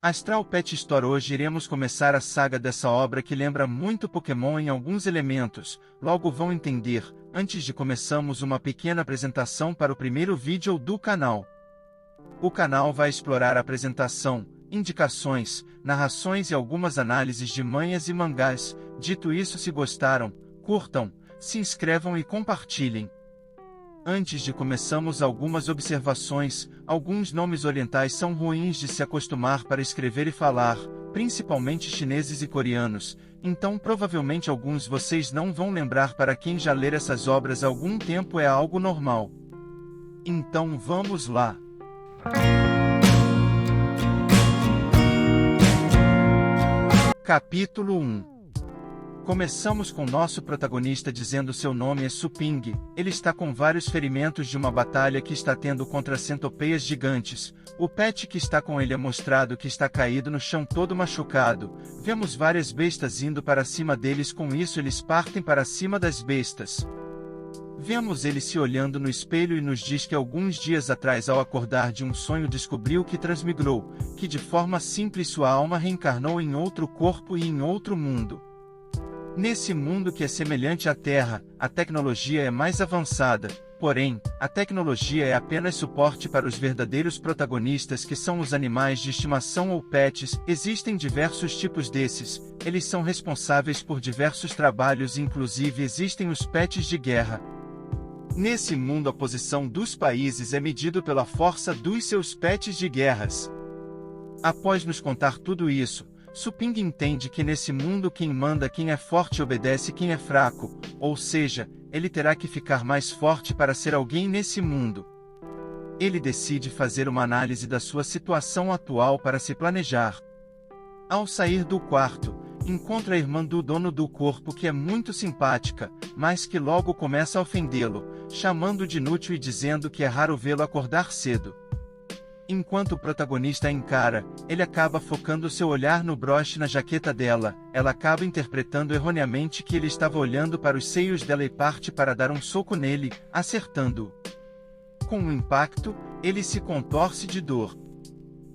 Astral Pet Store. Hoje iremos começar a saga dessa obra que lembra muito Pokémon em alguns elementos, logo vão entender. Antes de começarmos, uma pequena apresentação para o primeiro vídeo do canal. O canal vai explorar a apresentação, indicações, narrações e algumas análises de manhas e mangás. Dito isso, se gostaram, curtam, se inscrevam e compartilhem. Antes de começarmos, algumas observações. Alguns nomes orientais são ruins de se acostumar para escrever e falar, principalmente chineses e coreanos, então provavelmente alguns vocês não vão lembrar. Para quem já ler essas obras há algum tempo é algo normal. Então vamos lá. Capítulo 1. Começamos com nosso protagonista dizendo seu nome é Suping. Ele está com vários ferimentos de uma batalha que está tendo contra centopeias gigantes. O pet que está com ele é mostrado que está caído no chão todo machucado. Vemos várias bestas indo para cima deles, com isso eles partem para cima das bestas. Vemos ele se olhando no espelho e nos diz que alguns dias atrás, ao acordar de um sonho, descobriu que transmigrou, que de forma simples sua alma reencarnou em outro corpo e em outro mundo. Nesse mundo que é semelhante à Terra, a tecnologia é mais avançada, porém, a tecnologia é apenas suporte para os verdadeiros protagonistas, que são os animais de estimação ou pets. Existem diversos tipos desses, eles são responsáveis por diversos trabalhos, inclusive existem os pets de guerra. Nesse mundo, a posição dos países é medida pela força dos seus pets de guerras. Após nos contar tudo isso, Suping entende que nesse mundo quem manda quem é forte obedece quem é fraco, ou seja, ele terá que ficar mais forte para ser alguém nesse mundo. Ele decide fazer uma análise da sua situação atual para se planejar. Ao sair do quarto, encontra a irmã do dono do corpo, que é muito simpática, mas que logo começa a ofendê-lo, chamando de inútil e dizendo que é raro vê-lo acordar cedo. Enquanto o protagonista encara, ele acaba focando seu olhar no broche na jaqueta dela. Ela acaba interpretando erroneamente que ele estava olhando para os seios dela e parte para dar um soco nele, acertando-o. Com o impacto, ele se contorce de dor.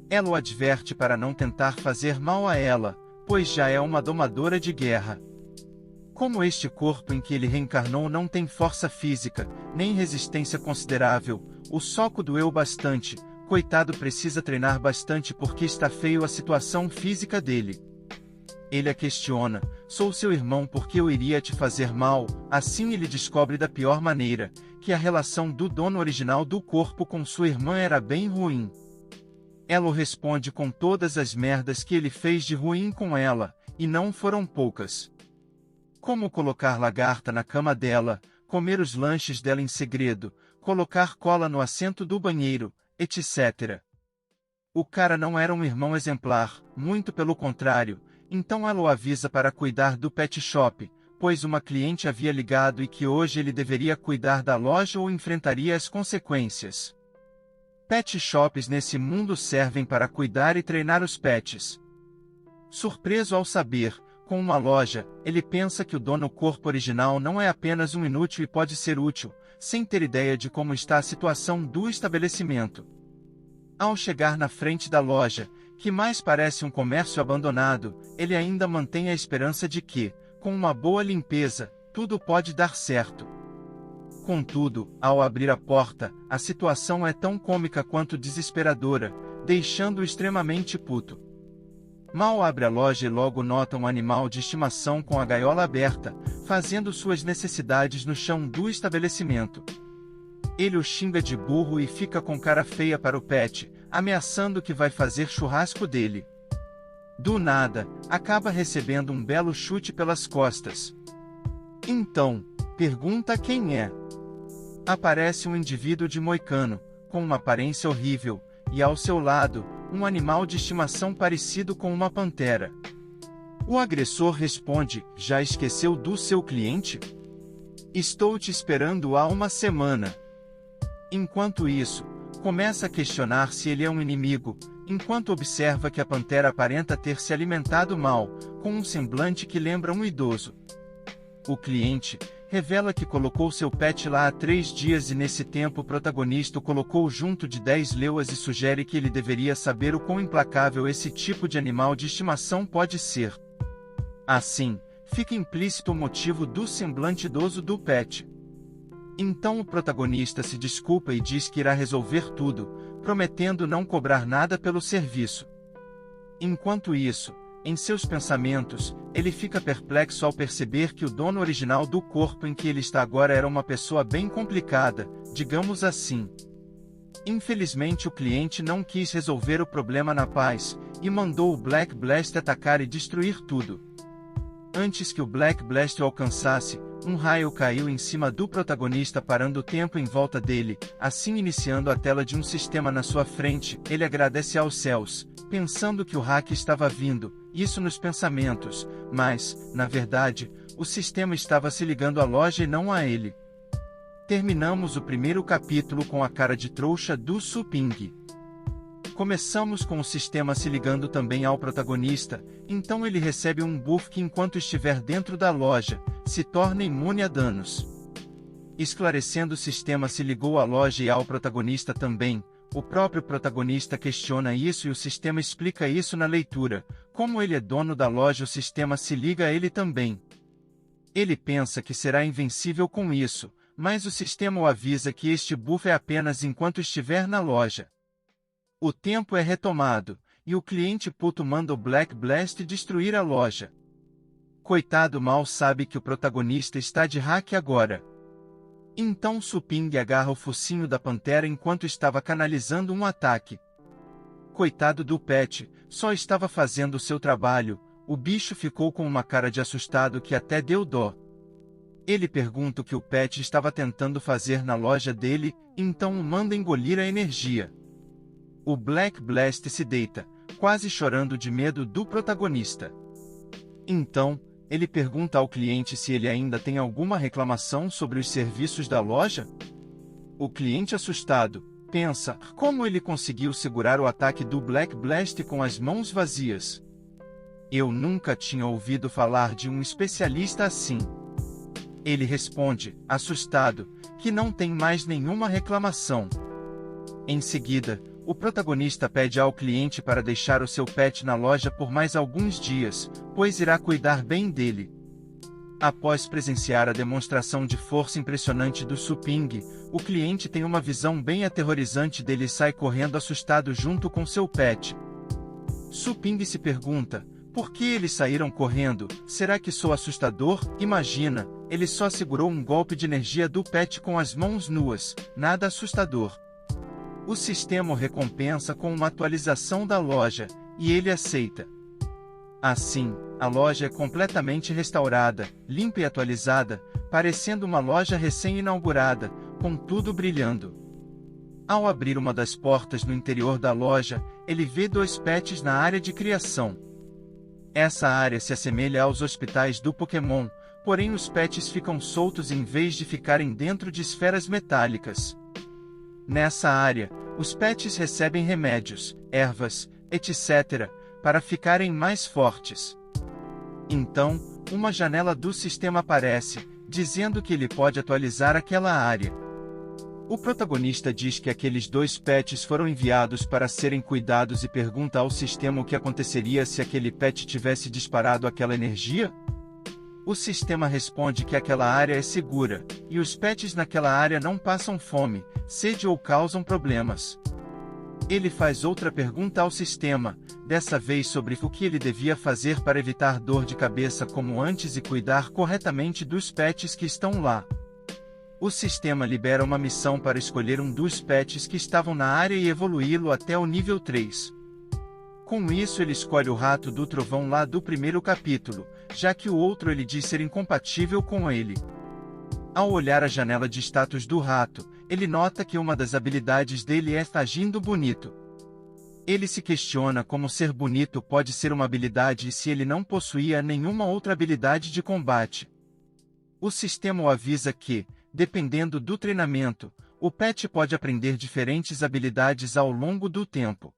Ela o adverte para não tentar fazer mal a ela, pois já é uma domadora de guerra. Como este corpo em que ele reencarnou não tem força física, nem resistência considerável, o soco doeu bastante. Coitado, precisa treinar bastante porque está feio a situação física dele. Ele a questiona: sou seu irmão, porque eu iria te fazer mal? Assim ele descobre da pior maneira, que a relação do dono original do corpo com sua irmã era bem ruim. Ela o responde com todas as merdas que ele fez de ruim com ela, e não foram poucas. Como colocar lagarta na cama dela, comer os lanches dela em segredo, colocar cola no assento do banheiro, etc. O cara não era um irmão exemplar, muito pelo contrário, então ela o avisa para cuidar do pet shop, pois uma cliente havia ligado e que hoje ele deveria cuidar da loja ou enfrentaria as consequências. Pet shops nesse mundo servem para cuidar e treinar os pets. Surpreso ao saber, com uma loja, ele pensa que o dono corpo original não é apenas um inútil e pode ser útil, sem ter ideia de como está a situação do estabelecimento. Ao chegar na frente da loja, que mais parece um comércio abandonado, ele ainda mantém a esperança de que, com uma boa limpeza, tudo pode dar certo. Contudo, ao abrir a porta, a situação é tão cômica quanto desesperadora, deixando-o extremamente puto. Mal abre a loja e logo nota um animal de estimação com a gaiola aberta, fazendo suas necessidades no chão do estabelecimento. Ele o xinga de burro e fica com cara feia para o pet, ameaçando que vai fazer churrasco dele. Do nada, acaba recebendo um belo chute pelas costas. Então, pergunta quem é. Aparece um indivíduo de moicano, com uma aparência horrível, e ao seu lado, um animal de estimação parecido com uma pantera. O agressor responde: já esqueceu do seu cliente? Estou te esperando há uma semana. Enquanto isso, começa a questionar se ele é um inimigo, enquanto observa que a pantera aparenta ter se alimentado mal, com um semblante que lembra um idoso. O cliente, revela que colocou seu pet lá há 3 dias e nesse tempo o protagonista o colocou junto de 10 leoas e sugere que ele deveria saber o quão implacável esse tipo de animal de estimação pode ser. Assim, fica implícito o motivo do semblante idoso do pet. Então o protagonista se desculpa e diz que irá resolver tudo, prometendo não cobrar nada pelo serviço. Enquanto isso, em seus pensamentos, ele fica perplexo ao perceber que o dono original do corpo em que ele está agora era uma pessoa bem complicada, digamos assim. Infelizmente o cliente não quis resolver o problema na paz, e mandou o Black Blast atacar e destruir tudo. Antes que o Black Blast o alcançasse, um raio caiu em cima do protagonista parando o tempo em volta dele, assim iniciando a tela de um sistema na sua frente. Ele agradece aos céus, pensando que o hack estava vindo, isso nos pensamentos, mas, na verdade, o sistema estava se ligando à loja e não a ele. Terminamos o primeiro capítulo com a cara de trouxa do Su Ping. Começamos com o sistema se ligando também ao protagonista, então ele recebe um buff que enquanto estiver dentro da loja, se torna imune a danos. Esclarecendo, o sistema se ligou à loja e ao protagonista também. O próprio protagonista questiona isso e o sistema explica isso na leitura. Como ele é dono da loja, o sistema se liga a ele também. Ele pensa que será invencível com isso, mas o sistema o avisa que este buff é apenas enquanto estiver na loja. O tempo é retomado, e o cliente puto manda o Black Blast destruir a loja. Coitado mal sabe que o protagonista está de hack agora. Então Su Ping agarra o focinho da pantera enquanto estava canalizando um ataque. Coitado do pet, só estava fazendo o seu trabalho, o bicho ficou com uma cara de assustado que até deu dó. Ele pergunta o que o pet estava tentando fazer na loja dele, então o manda engolir a energia. O Black Blast se deita, quase chorando de medo do protagonista. Então, ele pergunta ao cliente se ele ainda tem alguma reclamação sobre os serviços da loja. O cliente, assustado, pensa como ele conseguiu segurar o ataque do Black Blast com as mãos vazias. Eu nunca tinha ouvido falar de um especialista assim. Ele responde, assustado, que não tem mais nenhuma reclamação. Em seguida, o protagonista pede ao cliente para deixar o seu pet na loja por mais alguns dias, pois irá cuidar bem dele. Após presenciar a demonstração de força impressionante do Su Ping, o cliente tem uma visão bem aterrorizante dele e sai correndo assustado junto com seu pet. Su Ping se pergunta, por que eles saíram correndo? Será que sou assustador? Imagina, ele só segurou um golpe de energia do pet com as mãos nuas, nada assustador. O sistema o recompensa com uma atualização da loja, e ele aceita. Assim, a loja é completamente restaurada, limpa e atualizada, parecendo uma loja recém-inaugurada, com tudo brilhando. Ao abrir uma das portas no interior da loja, ele vê 2 pets na área de criação. Essa área se assemelha aos hospitais do Pokémon, porém os pets ficam soltos em vez de ficarem dentro de esferas metálicas. Nessa área, os pets recebem remédios, ervas, etc., para ficarem mais fortes. Então, uma janela do sistema aparece, dizendo que ele pode atualizar aquela área. O protagonista diz que aqueles 2 pets foram enviados para serem cuidados e pergunta ao sistema o que aconteceria se aquele pet tivesse disparado aquela energia. O sistema responde que aquela área é segura, e os pets naquela área não passam fome, sede ou causam problemas. Ele faz outra pergunta ao sistema, dessa vez sobre o que ele devia fazer para evitar dor de cabeça como antes e cuidar corretamente dos pets que estão lá. O sistema libera uma missão para escolher um dos pets que estavam na área e evoluí-lo até o nível 3. Com isso ele escolhe o rato do trovão lá do primeiro capítulo, já que o outro ele diz ser incompatível com ele. Ao olhar a janela de status do rato, ele nota que uma das habilidades dele é agindo bonito. Ele se questiona como ser bonito pode ser uma habilidade e se ele não possuía nenhuma outra habilidade de combate. O sistema o avisa que, dependendo do treinamento, o pet pode aprender diferentes habilidades ao longo do tempo.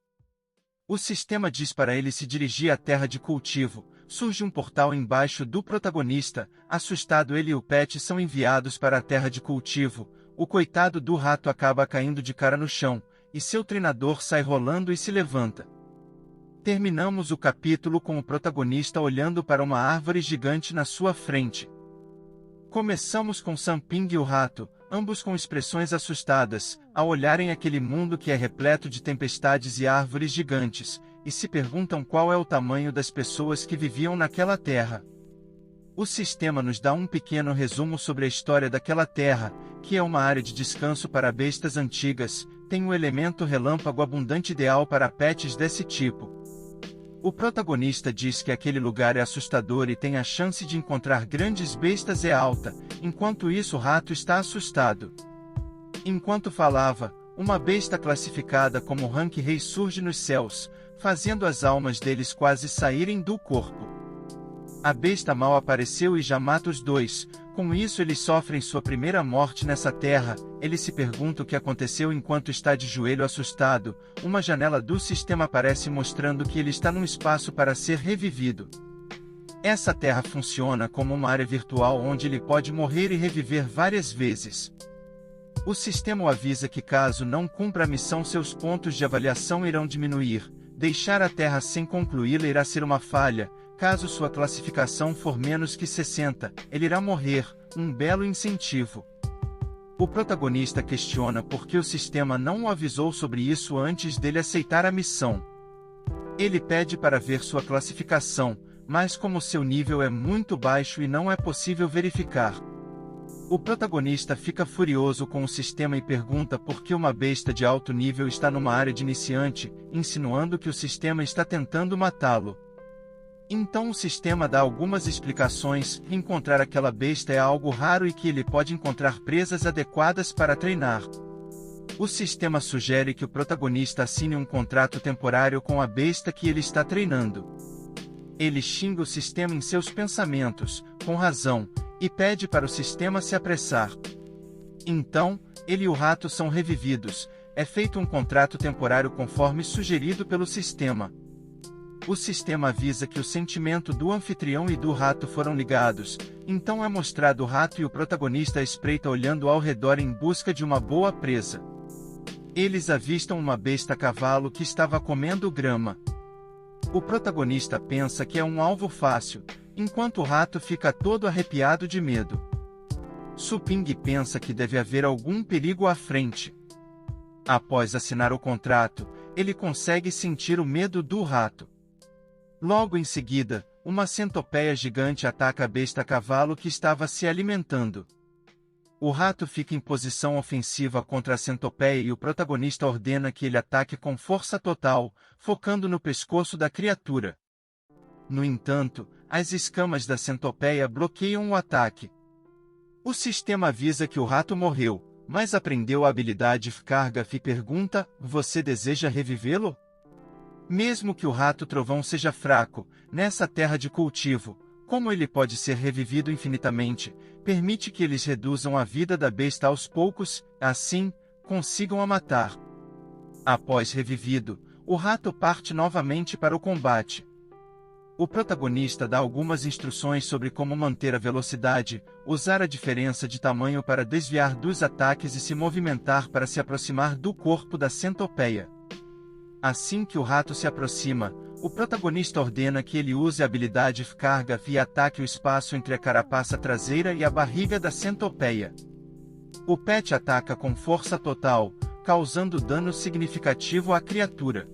O sistema diz para ele se dirigir à terra de cultivo, surge um portal embaixo do protagonista. Assustado, ele e o Pet são enviados para a terra de cultivo. O coitado do rato acaba caindo de cara no chão, e seu treinador sai rolando e se levanta. Terminamos o capítulo com o protagonista olhando para uma árvore gigante na sua frente. Começamos com Samping e o rato, ambos com expressões assustadas, ao olharem aquele mundo que é repleto de tempestades e árvores gigantes, e se perguntam qual é o tamanho das pessoas que viviam naquela terra. O sistema nos dá um pequeno resumo sobre a história daquela terra, que é uma área de descanso para bestas antigas, tem um elemento relâmpago abundante ideal para pets desse tipo. O protagonista diz que aquele lugar é assustador e tem a chance de encontrar grandes bestas é alta, enquanto isso o rato está assustado. Enquanto falava, uma besta classificada como Rank Rei surge nos céus, fazendo as almas deles quase saírem do corpo. A besta mal apareceu e já mata os dois. Com isso eles sofrem sua primeira morte nessa terra. Ele se pergunta o que aconteceu enquanto está de joelho assustado. Uma janela do sistema aparece mostrando que ele está num espaço para ser revivido. Essa terra funciona como uma área virtual onde ele pode morrer e reviver várias vezes. O sistema o avisa que caso não cumpra a missão seus pontos de avaliação irão diminuir. Deixar a terra sem concluí-la irá ser uma falha. Caso sua classificação for menos que 60, ele irá morrer, um belo incentivo. O protagonista questiona por que o sistema não o avisou sobre isso antes dele aceitar a missão. Ele pede para ver sua classificação, mas como seu nível é muito baixo e não é possível verificar. O protagonista fica furioso com o sistema e pergunta por que uma besta de alto nível está numa área de iniciante, insinuando que o sistema está tentando matá-lo. Então o sistema dá algumas explicações. Encontrar aquela besta é algo raro e que ele pode encontrar presas adequadas para treinar. O sistema sugere que o protagonista assine um contrato temporário com a besta que ele está treinando. Ele xinga o sistema em seus pensamentos, com razão, e pede para o sistema se apressar. Então, ele e o rato são revividos. É feito um contrato temporário conforme sugerido pelo sistema. O sistema avisa que o sentimento do anfitrião e do rato foram ligados, então é mostrado o rato e o protagonista à espreita olhando ao redor em busca de uma boa presa. Eles avistam uma besta cavalo que estava comendo grama. O protagonista pensa que é um alvo fácil, enquanto o rato fica todo arrepiado de medo. Suping pensa que deve haver algum perigo à frente. Após assinar o contrato, ele consegue sentir o medo do rato. Logo em seguida, uma centopeia gigante ataca a besta cavalo que estava se alimentando. O rato fica em posição ofensiva contra a centopeia e o protagonista ordena que ele ataque com força total, focando no pescoço da criatura. No entanto, as escamas da centopeia bloqueiam o ataque. O sistema avisa que o rato morreu, mas aprendeu a habilidade Carga e pergunta: você deseja revivê-lo? Mesmo que o rato trovão seja fraco, nessa terra de cultivo, como ele pode ser revivido infinitamente, permite que eles reduzam a vida da besta aos poucos, assim, consigam a matar. Após revivido, o rato parte novamente para o combate. O protagonista dá algumas instruções sobre como manter a velocidade, usar a diferença de tamanho para desviar dos ataques e se movimentar para se aproximar do corpo da centopeia. Assim que o rato se aproxima, o protagonista ordena que ele use a habilidade Carga e ataque o espaço entre a carapaça traseira e a barriga da centopeia. O pet ataca com força total, causando dano significativo à criatura.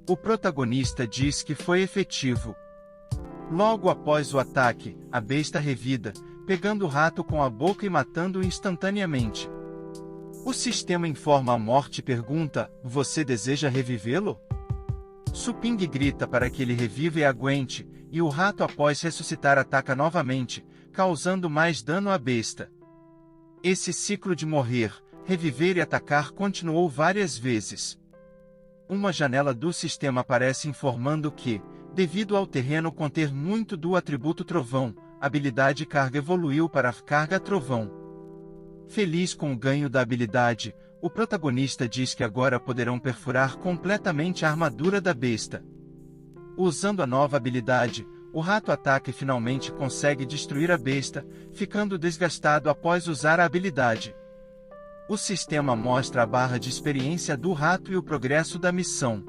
O protagonista diz que foi efetivo. Logo após o ataque, a besta revida, pegando o rato com a boca e matando-o instantaneamente. O sistema informa a morte e pergunta: você deseja revivê-lo? Suping grita para que ele reviva e aguente, e o rato após ressuscitar ataca novamente, causando mais dano à besta. Esse ciclo de morrer, reviver e atacar continuou várias vezes. Uma janela do sistema aparece informando que, devido ao terreno conter muito do atributo Trovão, a habilidade Carga evoluiu para Carga Trovão. Feliz com o ganho da habilidade, o protagonista diz que agora poderão perfurar completamente a armadura da besta. Usando a nova habilidade, o rato ataca e finalmente consegue destruir a besta, ficando desgastado após usar a habilidade. O sistema mostra a barra de experiência do rato e o progresso da missão.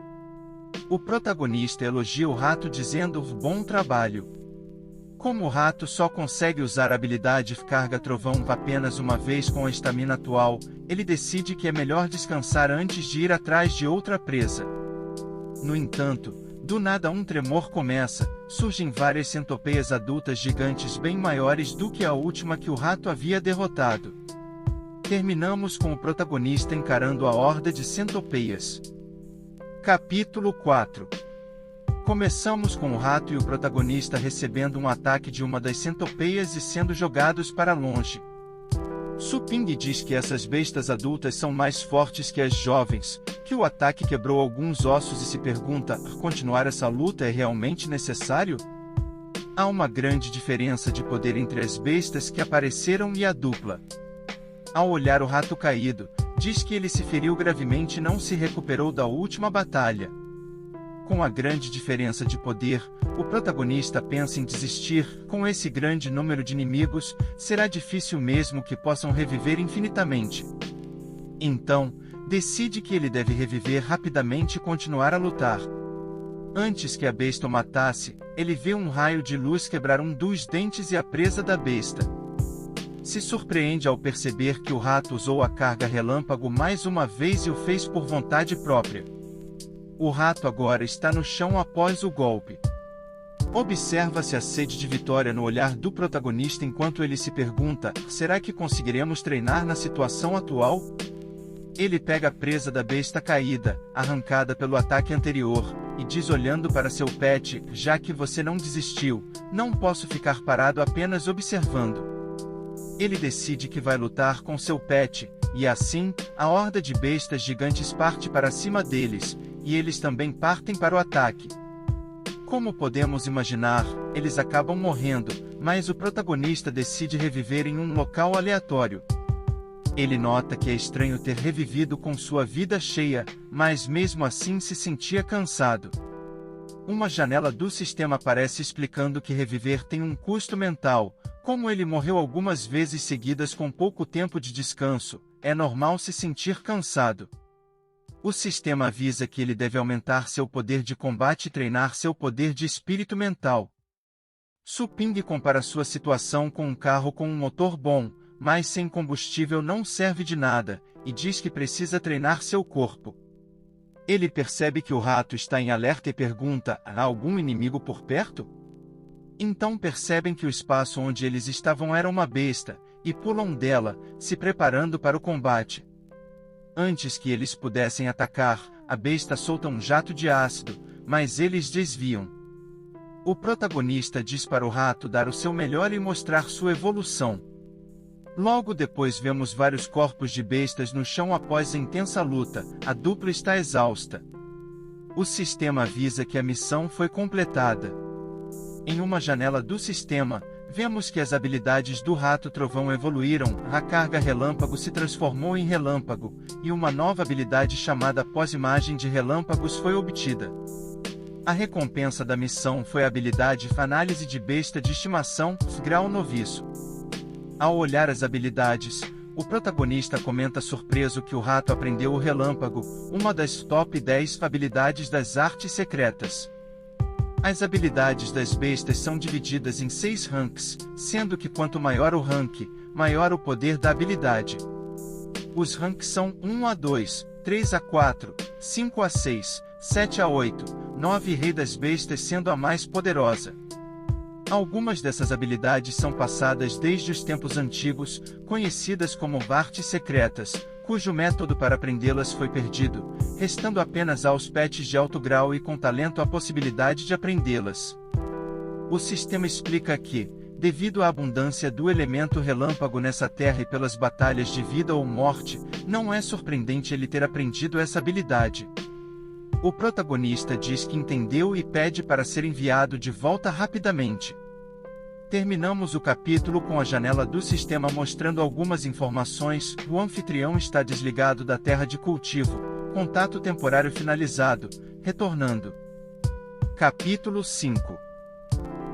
O protagonista elogia o rato dizendo bom trabalho. Como o rato só consegue usar a habilidade Carga Trovão apenas uma vez com a estamina atual, ele decide que é melhor descansar antes de ir atrás de outra presa. No entanto, do nada um tremor começa, surgem várias centopeias adultas gigantes bem maiores do que a última que o rato havia derrotado. Terminamos com o protagonista encarando a horda de centopeias. Capítulo 4. Começamos com o rato e o protagonista recebendo um ataque de uma das centopeias e sendo jogados para longe. Suping diz que essas bestas adultas são mais fortes que as jovens, que o ataque quebrou alguns ossos e se pergunta: continuar essa luta é realmente necessário? Há uma grande diferença de poder entre as bestas que apareceram e a dupla. Ao olhar o rato caído, diz que ele se feriu gravemente e não se recuperou da última batalha. Com a grande diferença de poder, o protagonista pensa em desistir. Com esse grande número de inimigos, será difícil mesmo que possam reviver infinitamente. Então, decide que ele deve reviver rapidamente e continuar a lutar. Antes que a besta o matasse, ele vê um raio de luz quebrar um dos dentes e a presa da besta. Se surpreende ao perceber que o rato usou a carga relâmpago mais uma vez e o fez por vontade própria. O rato agora está no chão após o golpe. Observa-se a sede de vitória no olhar do protagonista enquanto ele se pergunta: será que conseguiremos treinar na situação atual? Ele pega a presa da besta caída, arrancada pelo ataque anterior, e diz olhando para seu pet: já que você não desistiu, não posso ficar parado apenas observando. Ele decide que vai lutar com seu pet, e assim, a horda de bestas gigantes parte para cima deles, e eles também partem para o ataque. Como podemos imaginar, eles acabam morrendo, mas o protagonista decide reviver em um local aleatório. Ele nota que é estranho ter revivido com sua vida cheia, mas mesmo assim se sentia cansado. Uma janela do sistema aparece explicando que reviver tem um custo mental. Como ele morreu algumas vezes seguidas com pouco tempo de descanso, é normal se sentir cansado. O sistema avisa que ele deve aumentar seu poder de combate e treinar seu poder de espírito mental. Suping compara sua situação com um carro com um motor bom, mas sem combustível não serve de nada, e diz que precisa treinar seu corpo. Ele percebe que o rato está em alerta e pergunta: há algum inimigo por perto? Então percebem que o espaço onde eles estavam era uma besta, e pulam dela, se preparando para o combate. Antes que eles pudessem atacar, a besta solta um jato de ácido, mas eles desviam. O protagonista diz para o rato dar o seu melhor e mostrar sua evolução. Logo depois vemos vários corpos de bestas no chão após a intensa luta. A dupla está exausta. O sistema avisa que a missão foi completada. Em uma janela do sistema, vemos que as habilidades do Rato Trovão evoluíram, a carga relâmpago se transformou em relâmpago, e uma nova habilidade chamada Pós-Imagem de Relâmpagos foi obtida. A recompensa da missão foi a habilidade Análise de Besta de Estimação, Grau Noviço. Ao olhar as habilidades, o protagonista comenta surpreso que o rato aprendeu o relâmpago, uma das top 10 habilidades das artes secretas. As habilidades das bestas são divididas em 6 ranks, sendo que quanto maior o rank, maior o poder da habilidade. Os ranks são 1 a 2, 3 a 4, 5 a 6, 7 a 8, 9 Rei das Bestas sendo a mais poderosa. Algumas dessas habilidades são passadas desde os tempos antigos, conhecidas como artes secretas, cujo método para aprendê-las foi perdido, restando apenas aos pets de alto grau e com talento a possibilidade de aprendê-las. O sistema explica que, devido à abundância do elemento relâmpago nessa terra e pelas batalhas de vida ou morte, não é surpreendente ele ter aprendido essa habilidade. O protagonista diz que entendeu e pede para ser enviado de volta rapidamente. Terminamos o capítulo com a janela do sistema mostrando algumas informações. O anfitrião está desligado da terra de cultivo, contato temporário finalizado, retornando. Capítulo 5.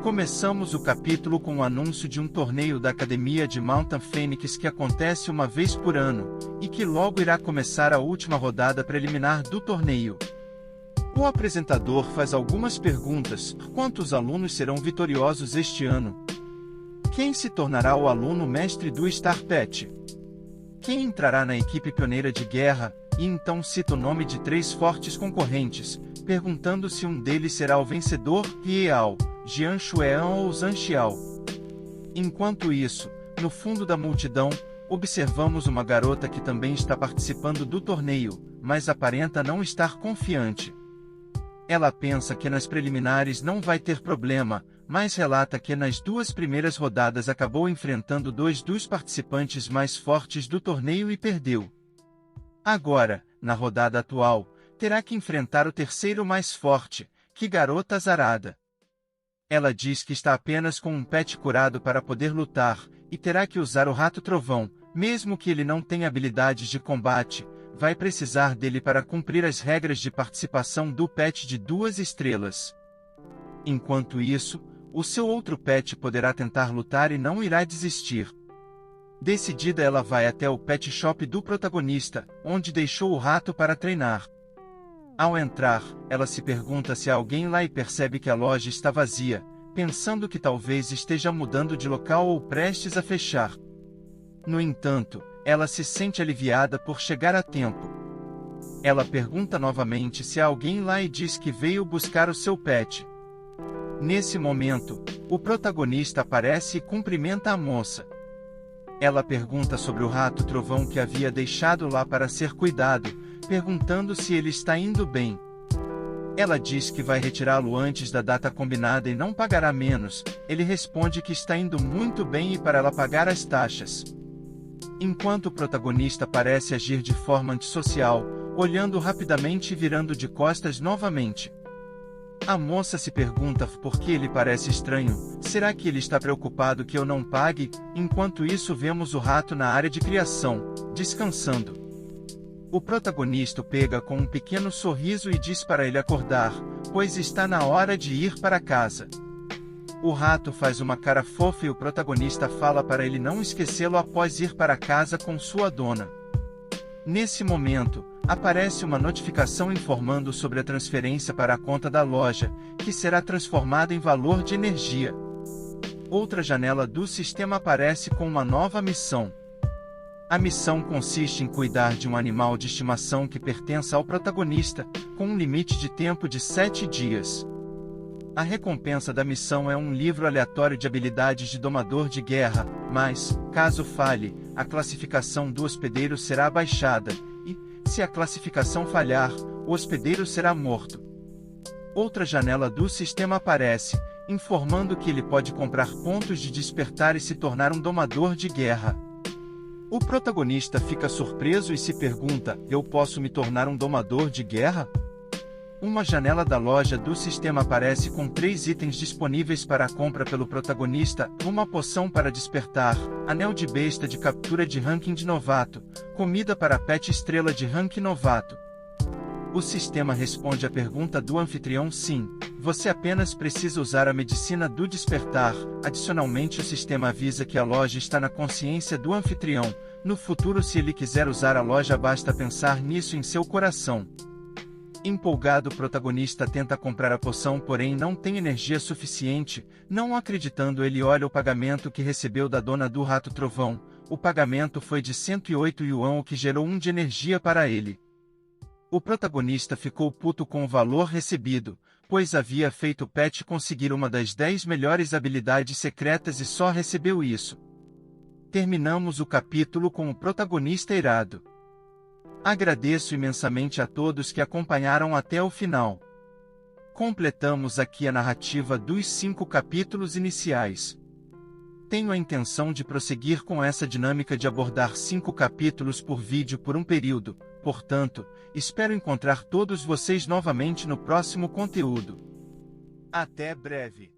Começamos o capítulo com o anúncio de um torneio da Academia de Mountain Phoenix que acontece uma vez por ano, e que logo irá começar a última rodada preliminar do torneio. O apresentador faz algumas perguntas: quantos alunos serão vitoriosos este ano? Quem se tornará o aluno mestre do Star Pet? Quem entrará na equipe pioneira de guerra? E então cita o nome de 3 fortes concorrentes, perguntando se um deles será o vencedor, Liao, Jian Xuean ou Zhang Xiao. Enquanto isso, no fundo da multidão, observamos uma garota que também está participando do torneio, mas aparenta não estar confiante. Ela pensa que nas preliminares não vai ter problema, mas relata que nas 2 primeiras rodadas acabou enfrentando 2 dos participantes mais fortes do torneio e perdeu. Agora, na rodada atual, terá que enfrentar o terceiro mais forte. Que garota azarada! Ela diz que está apenas com um pet curado para poder lutar, e terá que usar o Rato Trovão, mesmo que ele não tenha habilidades de combate, vai precisar dele para cumprir as regras de participação do pet de 2 estrelas. Enquanto isso, o seu outro pet poderá tentar lutar e não irá desistir. Decidida, ela vai até o pet shop do protagonista, onde deixou o rato para treinar. Ao entrar, ela se pergunta se há alguém lá e percebe que a loja está vazia, pensando que talvez esteja mudando de local ou prestes a fechar. No entanto, ela se sente aliviada por chegar a tempo. Ela pergunta novamente se há alguém lá e diz que veio buscar o seu pet. Nesse momento, o protagonista aparece e cumprimenta a moça. Ela pergunta sobre o Rato Trovão que havia deixado lá para ser cuidado, perguntando se ele está indo bem. Ela diz que vai retirá-lo antes da data combinada e não pagará menos. Ele responde que está indo muito bem e para ela pagar as taxas. Enquanto o protagonista parece agir de forma antissocial, olhando rapidamente e virando de costas novamente. A moça se pergunta por que ele parece estranho. Será que ele está preocupado que eu não pague? Enquanto isso, vemos o rato na área de criação, descansando. O protagonista o pega com um pequeno sorriso e diz para ele acordar, pois está na hora de ir para casa. O rato faz uma cara fofa e o protagonista fala para ele não esquecê-lo após ir para casa com sua dona. Nesse momento, aparece uma notificação informando sobre a transferência para a conta da loja, que será transformada em valor de energia. Outra janela do sistema aparece com uma nova missão. A missão consiste em cuidar de um animal de estimação que pertence ao protagonista, com um limite de tempo de 7 dias. A recompensa da missão é um livro aleatório de habilidades de domador de guerra, mas, caso falhe, a classificação do hospedeiro será abaixada, e, se a classificação falhar, o hospedeiro será morto. Outra janela do sistema aparece, informando que ele pode comprar pontos de despertar e se tornar um domador de guerra. O protagonista fica surpreso e se pergunta: eu posso me tornar um domador de guerra? Uma janela da loja do sistema aparece com 3 itens disponíveis para a compra pelo protagonista: uma poção para despertar, anel de besta de captura de ranking de novato, comida para pet estrela de ranking novato. O sistema responde à pergunta do anfitrião: sim, você apenas precisa usar a medicina do despertar. Adicionalmente, o sistema avisa que a loja está na consciência do anfitrião. No futuro, se ele quiser usar a loja, basta pensar nisso em seu coração. Empolgado, o protagonista tenta comprar a poção, porém não tem energia suficiente. Não acreditando, ele olha o pagamento que recebeu da dona do Rato Trovão. O pagamento foi de 108 yuan, o que gerou 1 de energia para ele. O protagonista ficou puto com o valor recebido, pois havia feito o pet conseguir uma das 10 melhores habilidades secretas e só recebeu isso. Terminamos o capítulo com o protagonista irado. Agradeço imensamente a todos que acompanharam até o final. Completamos aqui a narrativa dos 5 capítulos iniciais. Tenho a intenção de prosseguir com essa dinâmica de abordar 5 capítulos por vídeo por um período, portanto, espero encontrar todos vocês novamente no próximo conteúdo. Até breve!